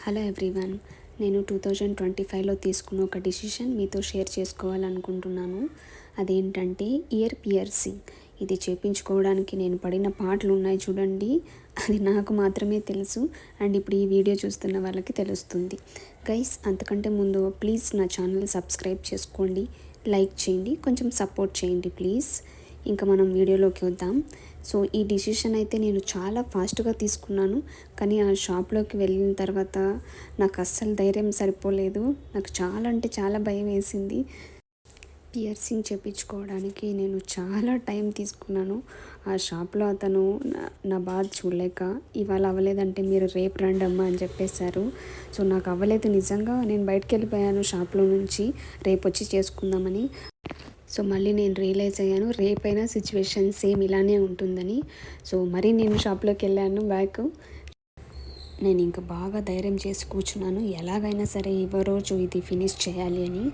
Hello everyone, నేను 2025లో తీసుకున్న ఒక డిసిషన్ మీతో షేర్ చేసుకోవాలనుకుంటున్నాను. అదేంటంటే ఇయర్ పియర్సింగ్. ఇది చేపించుకోవడానికి నేను పడిన పాటలు ఉన్నాయి చూడండి, అది నాకు మాత్రమే తెలుసు. అండ్ ఇప్పుడు ఈ వీడియో చూస్తున్న వాళ్ళకి తెలుస్తుంది. గైస్, అంతకంటే ముందు ప్లీజ్ నా ఛానల్ సబ్స్క్రైబ్ చేసుకోండి, లైక్ చేయండి, కొంచెం సపోర్ట్ చేయండి ప్లీజ్. ఇంకా మనం వీడియోలోకి వద్దాం. సో ఈ డిసిషన్ అయితే నేను చాలా ఫాస్ట్గా తీసుకున్నాను, కానీ ఆ షాప్లోకి వెళ్ళిన తర్వాత నాకు అస్సలు ధైర్యం సరిపోలేదు. నాకు చాలా అంటే చాలా భయం వేసింది. పియర్సింగ్ చేయించుకోవడానికి నేను చాలా టైం తీసుకున్నాను. ఆ షాప్లో అతను నా బాధ చూడలేక, ఇవాళ అవ్వలేదంటే మీరు రేపు రండి అమ్మా అని చెప్పేశారు. సో నాకు అవ్వలేదు, నిజంగా నేను బయటకు వెళ్ళిపోయాను షాప్లో నుంచి, రేపు వచ్చి చేసుకుందామని. సో మళ్ళీ నేను రియలైజ్ అయ్యాను, రేపైనా సిచ్యువేషన్ సేమ్ ఇలానే ఉంటుందని. సో మరీ నేను షాప్లోకి వెళ్ళాను బ్యాక్. నేను ఇంకా బాగా ధైర్యం చేసి కూర్చున్నాను, ఎలాగైనా సరే ఇవ్వ రోజు ఇది ఫినిష్ చేయాలి అని.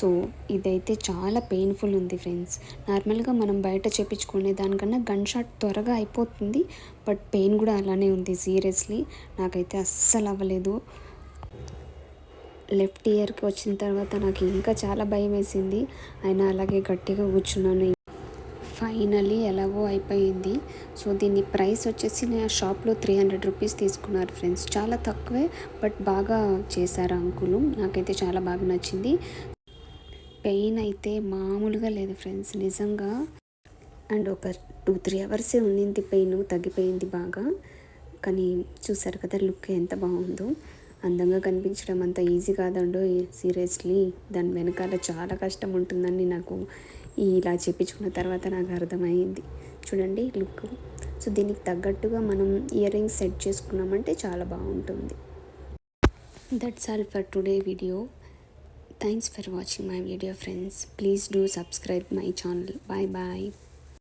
సో ఇదైతే చాలా పెయిన్ఫుల్ ఉంది ఫ్రెండ్స్. నార్మల్గా మనం బయట చేపించుకునే దానికన్నా గన్ షాట్ త్వరగా అయిపోతుంది, బట్ పెయిన్ కూడా అలానే ఉంది. సీరియస్లీ నాకైతే అస్సలు అవ్వలేదు. లెఫ్ట్ ఇయర్కి వచ్చిన తర్వాత నాకు ఇంకా చాలా భయం వేసింది, అయినా అలాగే గట్టిగా కూర్చున్నాను. ఫైనలీ ఎలాగో అయిపోయింది. సో దీని ప్రైస్ వచ్చేసి నేను షాప్లో 300 రూపీస్ తీసుకున్నారు ఫ్రెండ్స్, చాలా తక్కువే, బట్ బాగా చేశారు అంకులు. నాకైతే చాలా బాగా నచ్చింది. పెయిన్ అయితే మామూలుగా లేదు ఫ్రెండ్స్, నిజంగా. అండ్ ఒక 2-3 అవర్సే ఉండింది, పెయిన్ తగ్గిపోయింది బాగా. కానీ చూసారు కదా లుక్ ఎంత బాగుందో. అందంగా కనిపించడం అంత ఈజీ కాదండో సీరియస్లీ. దాని వెనకాల చాలా కష్టం ఉంటుందని నాకు ఇలా చెప్పించుకున్న తర్వాత నాకు అర్థమైంది. చూడండి లుక్. సో దీనికి తగ్గట్టుగా మనం ఇయర్ రింగ్స్ సెట్ చేసుకున్నామంటే చాలా బాగుంటుంది. That's all for today video. Thanks for watching my video friends. Please do subscribe my channel. Bye bye.